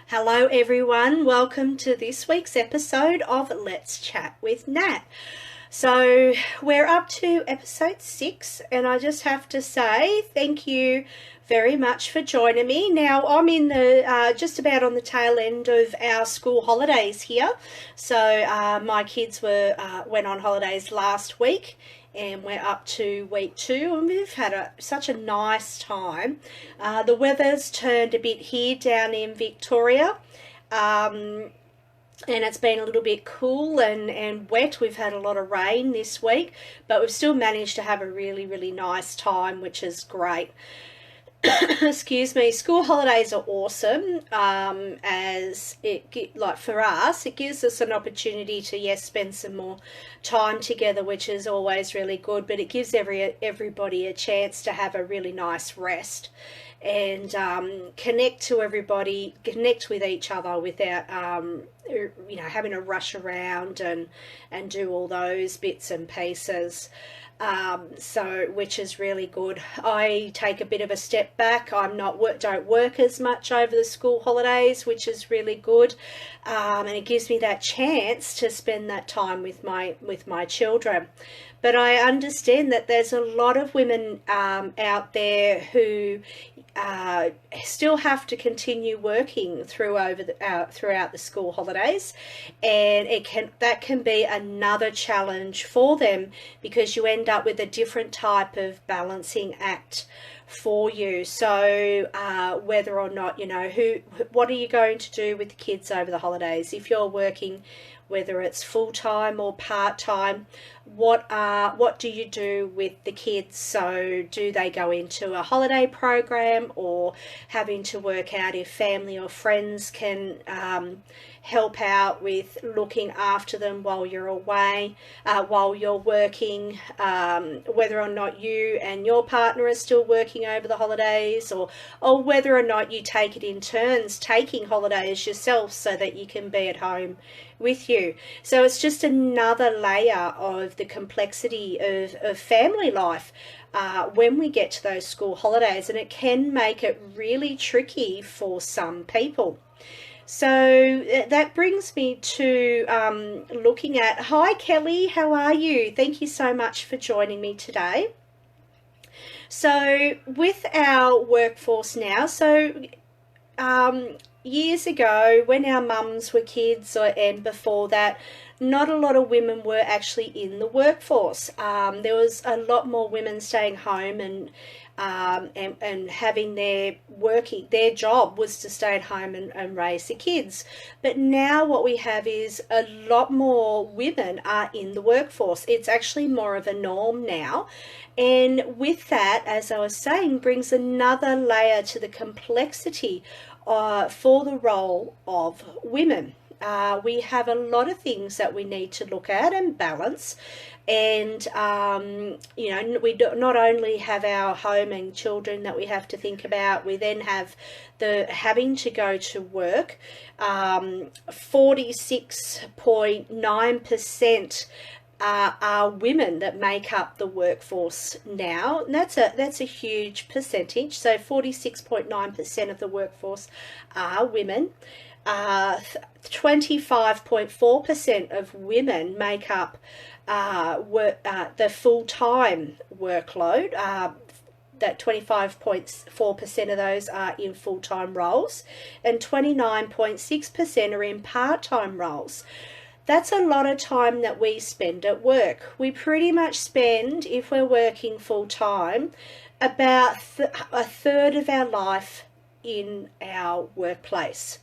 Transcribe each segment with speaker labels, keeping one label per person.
Speaker 1: Hello everyone, welcome to this week's episode of Let's Chat with Nat. So we're up to episode 6 and I just have to say thank you very much for joining me. Now I'm in the just about on the tail end of our school holidays here. So my kids went on holidays last week and we're up to week 2 and we've had such a nice time. The weather's turned a bit here down in Victoria, and it's been a little bit cool and wet. We've had a lot of rain this week, but we've still managed to have a really nice time, which is great. Excuse me. School holidays are awesome, as like for us it gives us an opportunity to spend some more time together, which is always really good, but it gives everybody a chance to have a really nice rest and connect with each other without having to rush around and do all those bits and pieces. So which is really good. I take a bit of a step back. Don't work as much over the school holidays, which is really good, and it gives me that chance to spend that time with my children. But I understand that there's a lot of women out there who still have to continue working throughout the school holidays, and that can be another challenge for them, because you end up with a different type of balancing act for you. So whether or not what are you going to do with the kids over the holidays? If you're working, whether it's full-time or part-time, what do you do with the kids? So do they go into a holiday program, or having to work out if family or friends can help out with looking after them while you're away, while you're working, whether or not you and your partner are still working over the holidays, or whether or not you take it in turns taking holidays yourself so that you can be at home with you. So it's just another layer of the complexity of family life when we get to those school holidays, and it can make it really tricky for some people. So that brings me to looking at, hi Kelly, how are you? Thank you so much for joining me today. So with our workforce now, years ago when our mums were kids, and before that, not a lot of women were actually in the workforce. There was a lot more women staying home and having their job was to stay at home and raise the kids. But now what we have is a lot more women are in the workforce. It's actually more of a norm now. And with that, as I was saying, brings another layer to the complexity for the role of women. We have a lot of things that we need to look at and balance, and we not only have our home and children that we have to think about, we then have the having to go to work. 46.9% are women that make up the workforce now, and that's a huge percentage. So 46.9% of the workforce are women. 25.4% of women make up the full-time workload. That 25.4% of those are in full-time roles, and 29.6% are in part-time roles. That's a lot of time that we spend at work. We pretty much spend, if we're working full-time, about a third of our life in our workplace.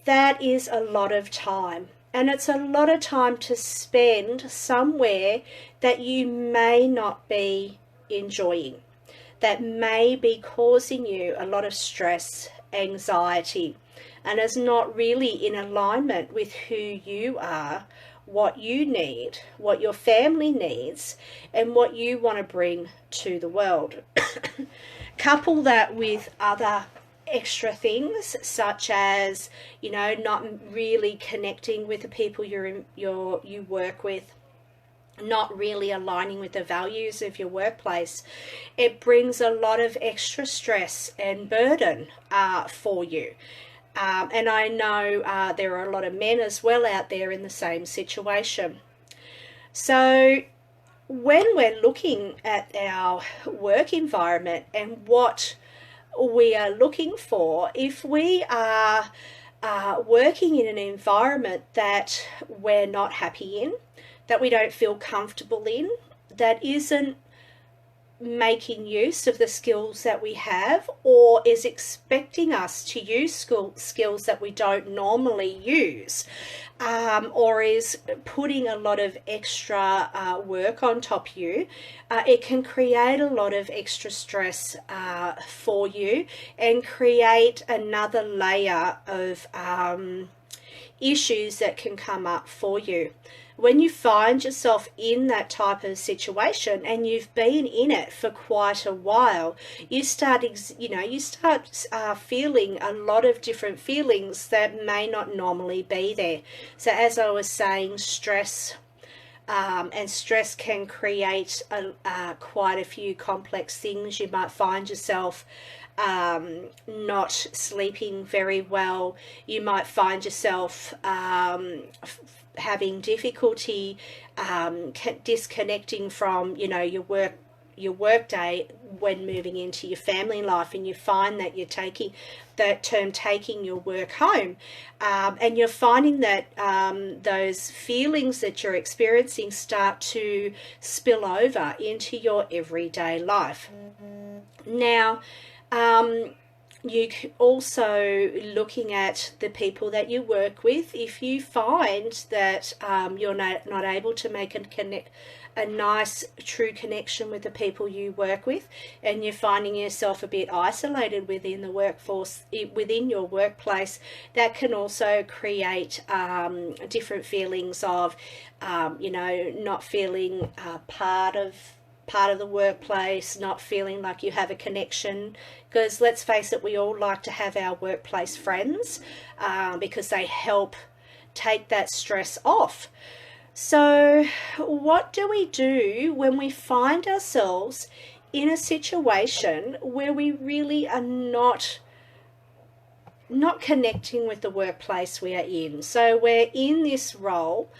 Speaker 1: That is a lot of time, and it's a lot of time to spend somewhere that you may not be enjoying, that may be causing you a lot of stress, anxiety, and is not really in alignment with who you are, what you need, what your family needs, and what you want to bring to the world. Couple that with other extra things, such as not really connecting with the people you work with, not really aligning with the values of your workplace, it brings a lot of extra stress and burden for you. And I know there are a lot of men as well out there in the same situation. So when we're looking at our work environment and what we are looking for, if we are working in an environment that we're not happy in, that we don't feel comfortable in, that isn't making use of the skills that we have, or is expecting us to use skills that we don't normally use, or is putting a lot of extra work on top of you, it can create a lot of extra stress for you and create another layer of issues that can come up for you. When you find yourself in that type of situation and you've been in it for quite a while, you start feeling a lot of different feelings that may not normally be there. So as I was saying, stress and stress can create quite a few complex things. You might find yourself not sleeping very well. You might find yourself having difficulty disconnecting from your work day when moving into your family life, and you find that you're taking that term taking your work home, and you're finding that those feelings that you're experiencing start to spill over into your everyday life. Now you also looking at the people that you work with. If you find that you're not able to make a nice true connection with the people you work with, and you're finding yourself a bit isolated within the workforce, within your workplace, that can also create different feelings of not feeling part of the workplace, not feeling like you have a connection, because let's face it, we all like to have our workplace friends because they help take that stress off. So what do we do when we find ourselves in a situation where we really are not connecting with the workplace we are in? So we're in this role,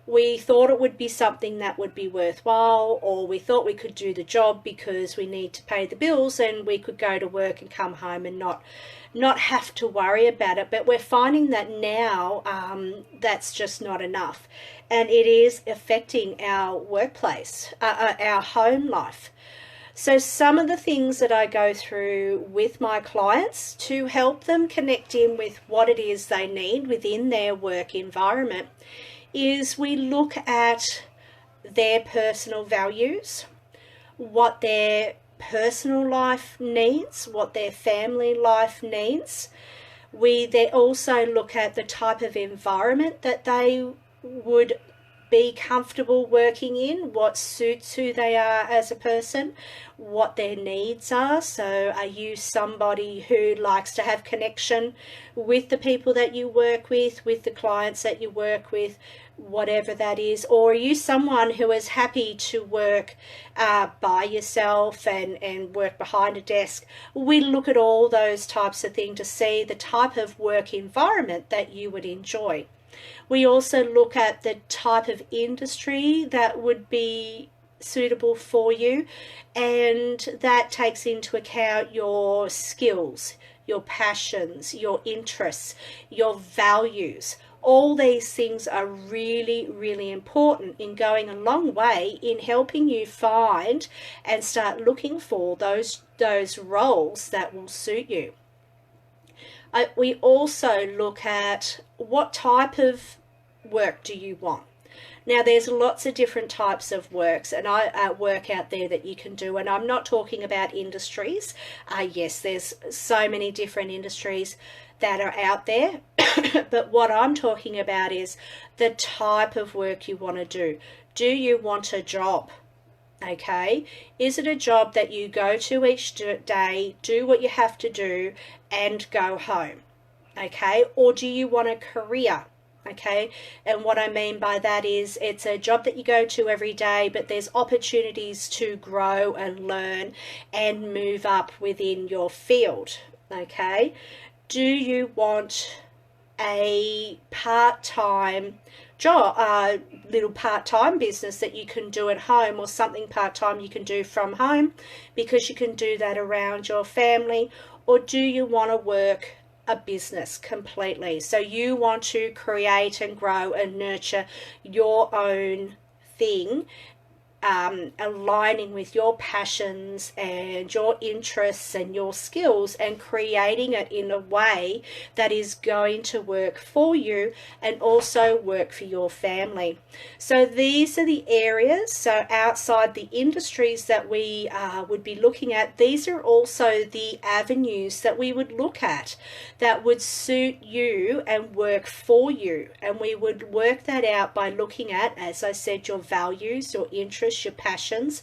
Speaker 1: we thought it would be something that would be worthwhile, or we thought we could do the job because we need to pay the bills and we could go to work and come home and not have to worry about it. But we're finding that now that's just not enough, and it is affecting our workplace, our home life. So some of the things that I go through with my clients to help them connect in with what it is they need within their work environment is we look at their personal values, what their personal life needs, what their family life needs. We then also look at the type of environment that they would be comfortable working in, what suits who they are as a person, what their needs are. So are you somebody who likes to have connection with the people that you work with the clients that you work with, whatever that is? Or are you someone who is happy to work by yourself and work behind a desk? We look at all those types of things to see the type of work environment that you would enjoy. We also look at the type of industry that would be suitable for you, and that takes into account your skills, your passions, your interests, your values. All these things are really, really important in going a long way in helping you find and start looking for those roles that will suit you. We also look at what type of work do you want. Now, there's lots of different types of works and work out there that you can do, and I'm not talking about industries. Yes, there's so many different industries that are out there, but what I'm talking about is the type of work you want to do. Do you want a job? Okay, is it a job that you go to each day, do what you have to do, and go home? Okay, or do you want a career? Okay, and what I mean by that is it's a job that you go to every day, but there's opportunities to grow and learn and move up within your field. Okay, do you want a part-time job, little part-time business that you can do at home, or something part-time you can do from home because you can do that around your family? Or do you want to work a business completely? So you want to create and grow and nurture your own thing, aligning with your passions and your interests and your skills, and creating it in a way that is going to work for you and also work for your family. So these are the areas, so outside the industries that we would be looking at, these are also the avenues that we would look at that would suit you and work for you. And we would work that out by looking at, as I said, your values, your interests, your passions,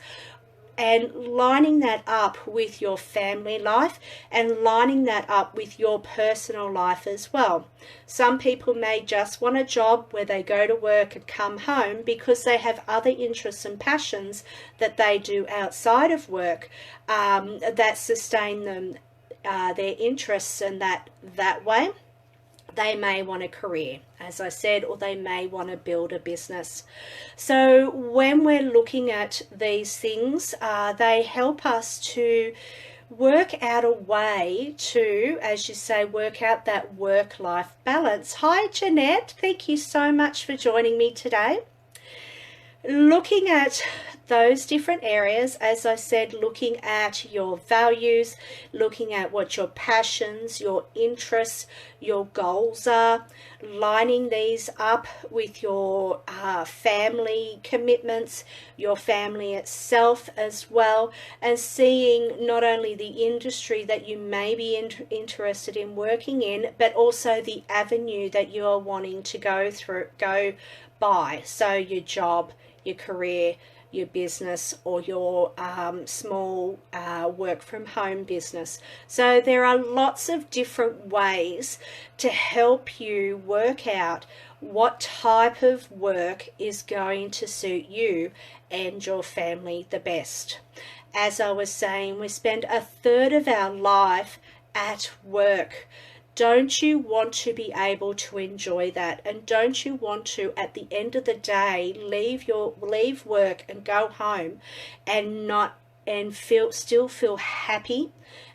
Speaker 1: and lining that up with your family life and lining that up with your personal life as well. Some people may just want a job where they go to work and come home because they have other interests and passions that they do outside of work that sustain them, their interests, and that way they may want a career, as I said, or they may want to build a business. So when we're looking at these things, they help us to work out a way to, as you say, work out that work-life balance. Hi, Jeanette. Thank you so much for joining me today. Looking at those different areas, as I said, looking at your values, looking at what your passions, your interests, your goals are, lining these up with your family commitments, your family itself as well, and seeing not only the industry that you may be interested in working in, but also the avenue that you are wanting to go by. So your job, your career, your business, or your small work from home business. So there are lots of different ways to help you work out what type of work is going to suit you and your family the best. As I was saying, we spend a third of our life at work. Don't you want to be able to enjoy that? And don't you want to, at the end of the day, leave work and go home and still feel happy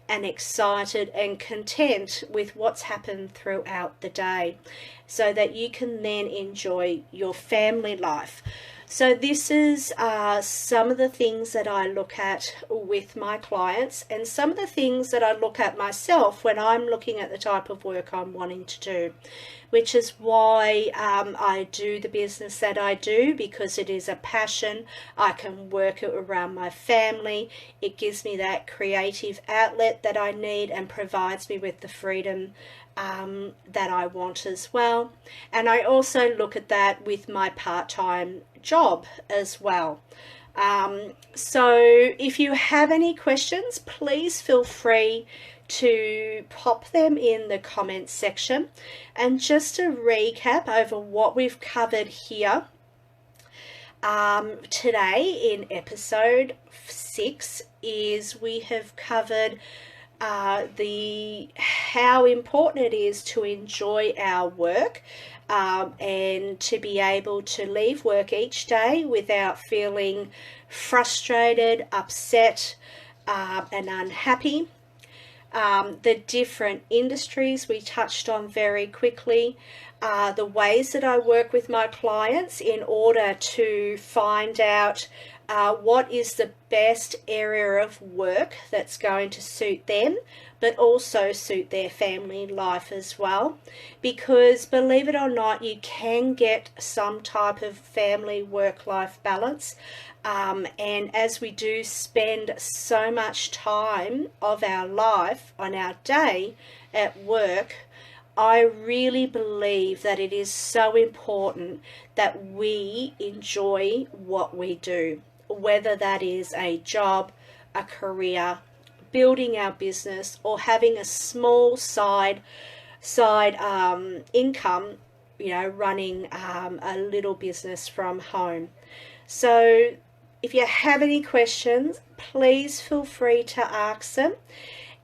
Speaker 1: and excited and content with what's happened throughout the day, so that you can then enjoy your family life? So this is some of the things that I look at with my clients, and some of the things that I look at myself when I'm looking at the type of work I'm wanting to do, which is why I do the business that I do, because it is a passion. I can work it around my family. It gives me that creative outlet that I need and provides me with the freedom that I want as well. And I also look at that with my part-time job as well. So if you have any questions, please feel free to pop them in the comments section. And just to recap over what we've covered here today in episode 6 is we have covered how important it is to enjoy our work, and to be able to leave work each day without feeling frustrated, upset, and unhappy. The different industries we touched on very quickly, the ways that I work with my clients in order to find out what is the best area of work that's going to suit them, but also suit their family life as well. Because believe it or not, you can get some type of family work-life balance. And as we do spend so much time of our life on our day at work, I really believe that it is so important that we enjoy what we do, whether that is a job, a career, building our business, or having a small side income running a little business from home. So if you have any questions, please feel free to ask them.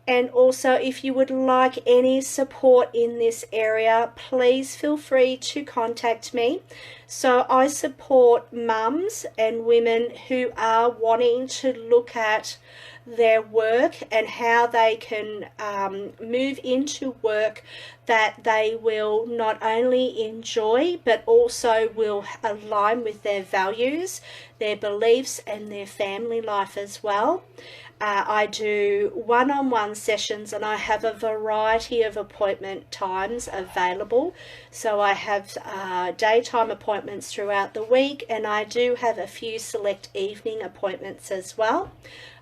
Speaker 1: And also, if you would like any support in this area, please feel free to contact me. So I support mums and women who are wanting to look at their work and how they can move into work that they will not only enjoy but also will align with their values, their beliefs, and their family life as well. I do one-on-one sessions, and I have a variety of appointment times available. So I have daytime appointments throughout the week, and I do have a few select evening appointments as well.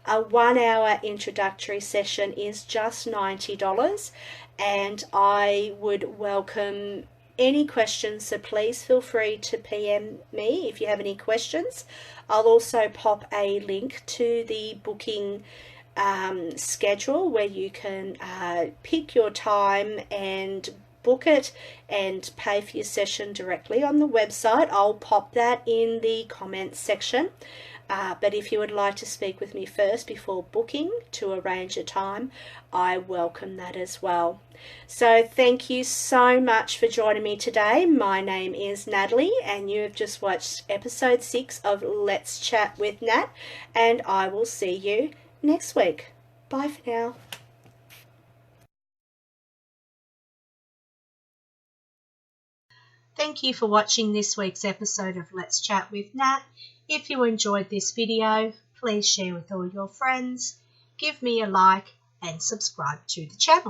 Speaker 1: A 1-hour introductory session is just $90, and I would welcome any questions, so please feel free to PM me if you have any questions. I'll also pop a link to the booking schedule where you can pick your time and book it and pay for your session directly on the website. I'll pop that in the comments section. But if you would like to speak with me first before booking to arrange a time, I welcome that as well. So thank you so much for joining me today. My name is Natalie, and you have just watched episode 6 of Let's Chat with Nat, and I will see you next week. Bye for now. Thank you for watching this week's episode of Let's Chat with Nat. If you enjoyed this video, please share with all your friends, give me a like, and subscribe to the channel.